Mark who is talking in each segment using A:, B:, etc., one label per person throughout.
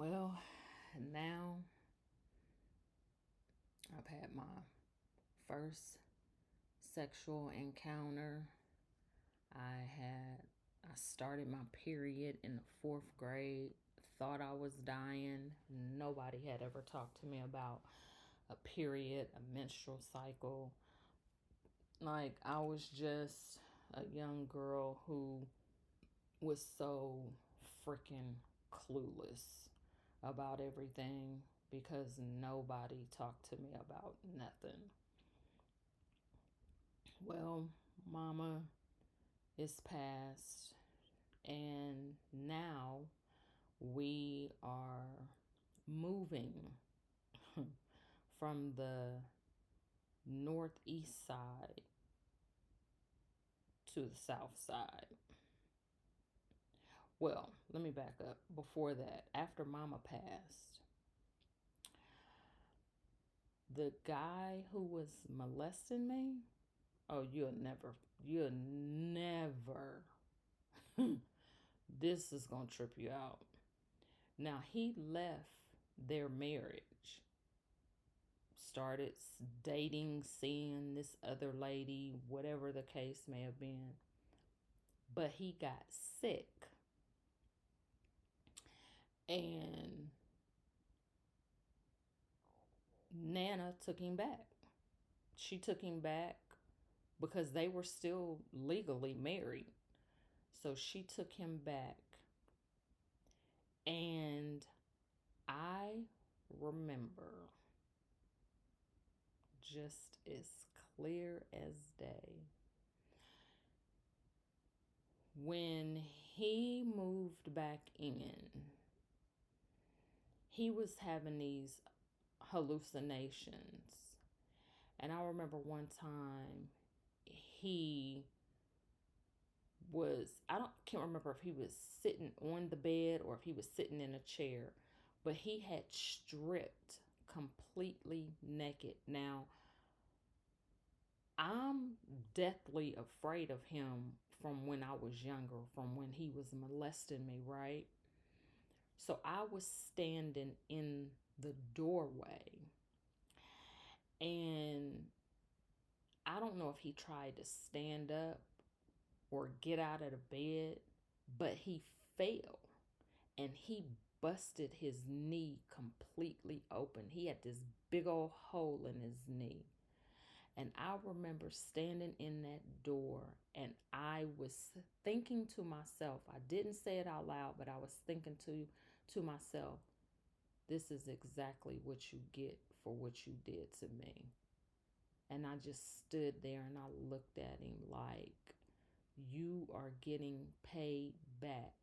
A: Well, now I've had my first sexual encounter. I started my period in the fourth grade, thought I was dying. Nobody had ever talked to me about a period, a menstrual cycle. Like, I was just a young girl who was so freaking clueless about everything because nobody talked to me about nothing. Well, mama is passed, and now we are moving from the northeast side to the south side. Well, let me back up. Before that, after mama passed, the guy who was molesting me, oh, you'll never, this is going to trip you out. Now, he left their marriage, started dating, seeing this other lady, whatever the case may have been, but he got sick. And Nana took him back. She took him back because they were still legally married. So she took him back. And I remember just as clear as day when he moved back in, he was having these hallucinations. And I remember one time he can't remember if he was sitting on the bed or if he was sitting in a chair, but he had stripped completely naked. Now, I'm deathly afraid of him from when I was younger, from when he was molesting me, right? So I was standing in the doorway, and I don't know if he tried to stand up or get out of the bed, but he fell and he busted his knee completely open. He had this big old hole in his knee. And I remember standing in that door and I was thinking to myself, I didn't say it out loud, but I was thinking to myself, this is exactly what you get for what you did to me. And I just stood there and I looked at him like, you are getting paid back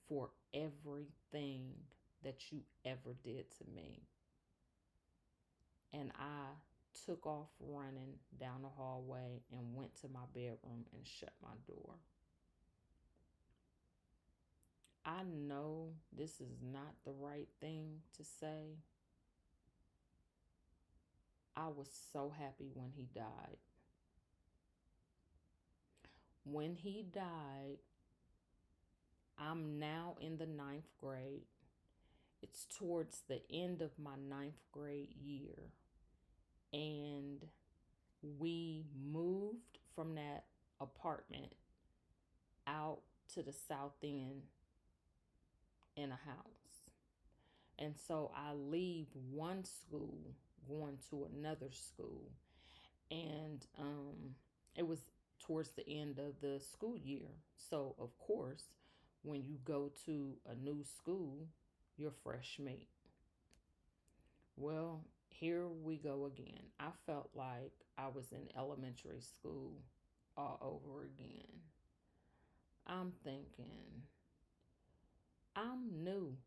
A: for everything that you ever did to me. And I took off running down the hallway and went to my bedroom and shut my door. I know this is not the right thing to say. I was so happy when he died. When he died, I'm now in the ninth grade. It's towards the end of my ninth grade year. And we moved from that apartment out to the south end in a house. And so I leave one school going to another school. And it was towards the end of the school year. So, of course, when you go to a new school, you're fresh meat. Well, here we go again. I felt like I was in elementary school all over again. I'm thinking, I'm new.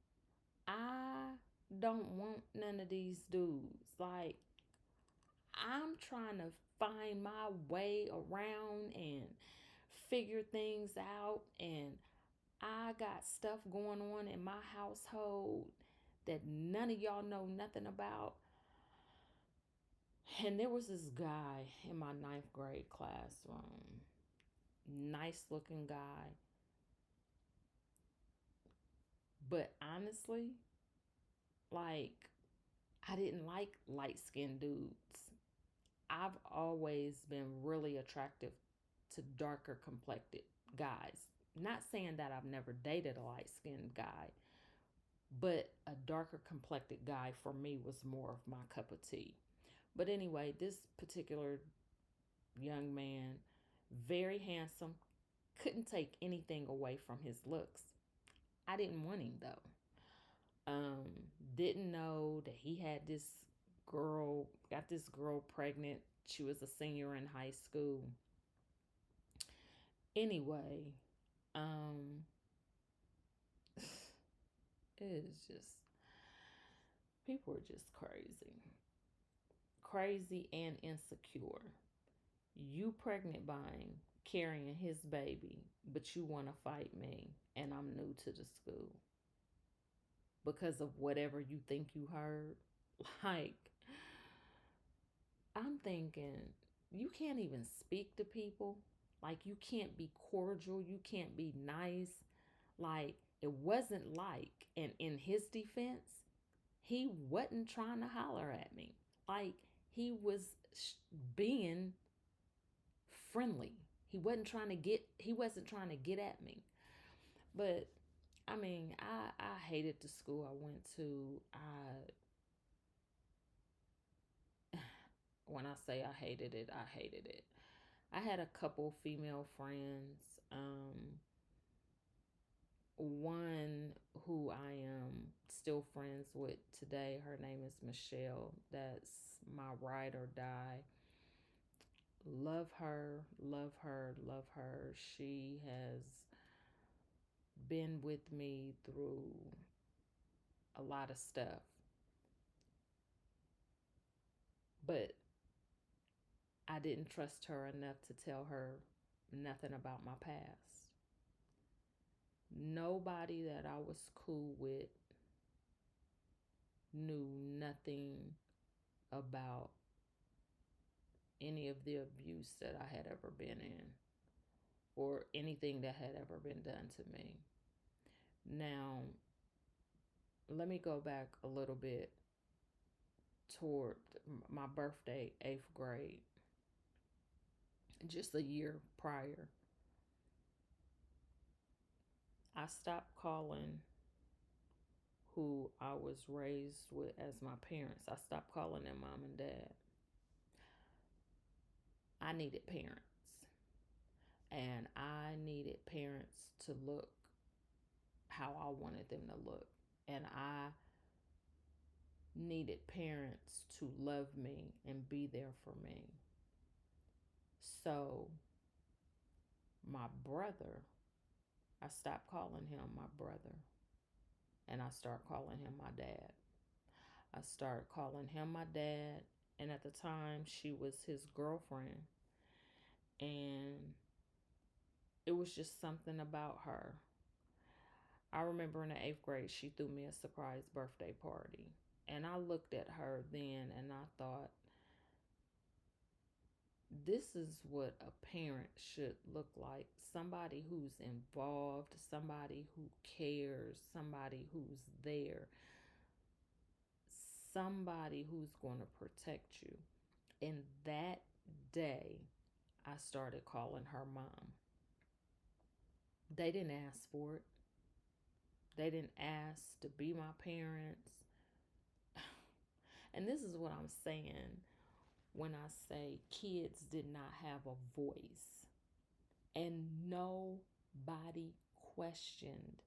A: I don't want none of these dudes. Like, I'm trying to find my way around and figure things out. And I got stuff going on in my household that none of y'all know nothing about. And there was this guy in my ninth grade classroom. Nice looking guy. But honestly, like, I didn't like light skinned dudes. I've always been really attractive to darker complected guys. Not saying that I've never dated a light skinned guy, but a darker complected guy for me was more of my cup of tea. But anyway, this particular young man, very handsome, couldn't take anything away from his looks. I didn't want him though. Um, didn't know that he had this got this girl pregnant. She was a senior in high school. Anyway, um, it is just, people are just crazy. Crazy and insecure. You pregnant by him, carrying his baby, but you want to fight me, and I'm new to the school because of whatever you think you heard. Like, I'm thinking, you can't even speak to people. Like, you can't be cordial. You can't be nice. Like, it wasn't like, and in his defense, he wasn't trying to holler at me. Like, he was being friendly. He wasn't trying to get at me. But I mean, I hated the school I went to. I When I say I hated it, I hated it. I had a couple female friends. One who I am still friends with today. Her name is Michelle. That's my ride or die. Love her, love her, love her. She has been with me through a lot of stuff. But I didn't trust her enough to tell her nothing about my past. Nobody that I was cool with knew nothing about any of the abuse that I had ever been in or anything that had ever been done to me. Now, let me go back a little bit toward my birthday, 8th grade, just a year prior. I stopped calling who I was raised with as my parents. I stopped calling them mom and dad. I needed parents. And I needed parents to look how I wanted them to look. And I needed parents to love me and be there for me. So, my brother, I stopped calling him my brother and I started calling him my dad. I started calling him my dad, and at the time, she was his girlfriend. And it was just something about her. I remember in the 8th grade, she threw me a surprise birthday party. And I looked at her then and I thought, this is what a parent should look like. Somebody who's involved, somebody who cares, somebody who's there, somebody who's going to protect you. And that day, I started calling her mom. They didn't ask for it. They didn't ask to be my parents. And this is what I'm saying when I say kids did not have a voice. And nobody questioned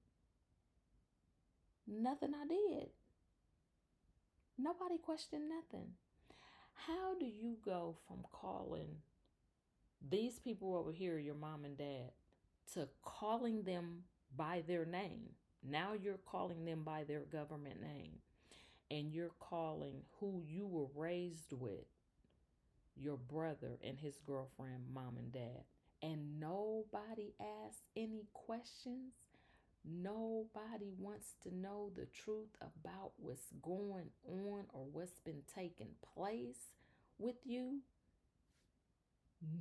A: nothing I did. Nobody questioned nothing. How do you go from calling these people over here, your mom and dad, to calling them by their name? Now you're calling them by their government name. And you're calling who you were raised with, your brother and his girlfriend, mom and dad. And nobody asks any questions. Nobody wants to know the truth about what's going on or what's been taking place with you.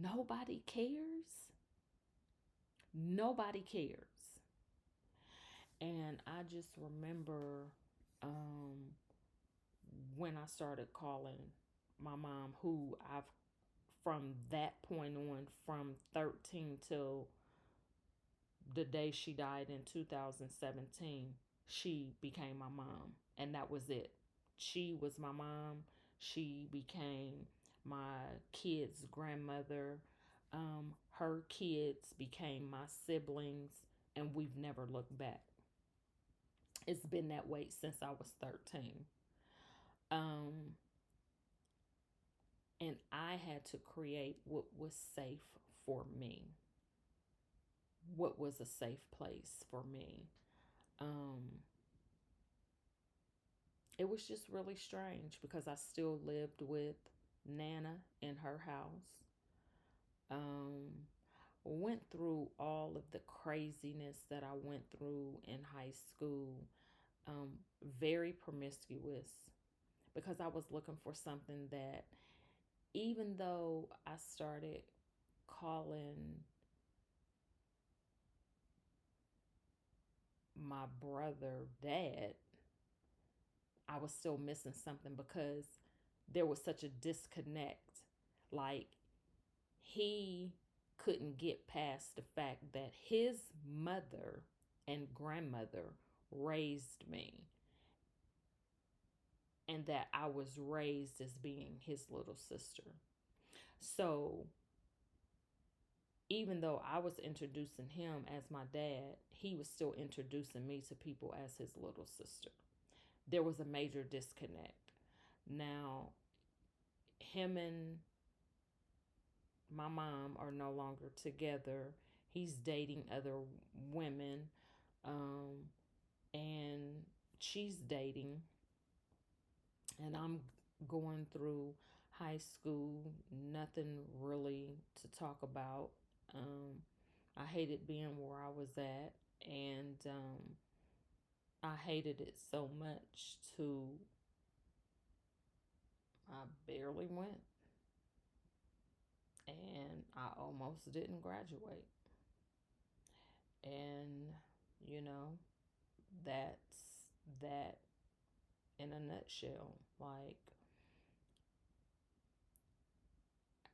A: Nobody cares. Nobody cares. And I just remember when I started calling my mom, who I've, from that point on, from 13 till the day she died in 2017, she became my mom. And that was it. She was my mom. She became my kids' grandmother. Her kids became my siblings, and we've never looked back. It's been that way since I was 13. Um, and I had to create what was safe for me, what was a safe place for me. Um, it was just really strange because I still lived with Nana in her house. Um, went through all of the craziness that I went through in high school. Very promiscuous because I was looking for something that, even though I started calling my brother dad, I was still missing something because there was such a disconnect. Like, he couldn't get past the fact that his mother and grandmother raised me, and that I was raised as being his little sister. So even though I was introducing him as my dad, he was still introducing me to people as his little sister. There was a major disconnect. Now, him and my mom are no longer together. He's dating other women, um, and she's dating, and I'm going through high school, nothing really to talk about. Um, I hated being where I was at, and I hated it so much to I barely went, and I almost didn't graduate. And you know, that's that in a nutshell. Like,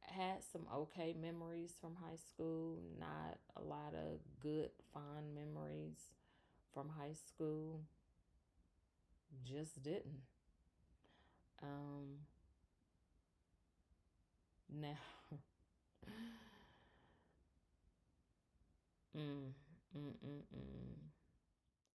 A: had some okay memories from high school, not a lot of good, fond memories from high school. Just didn't. Um, now, mm, mm, mm, mm.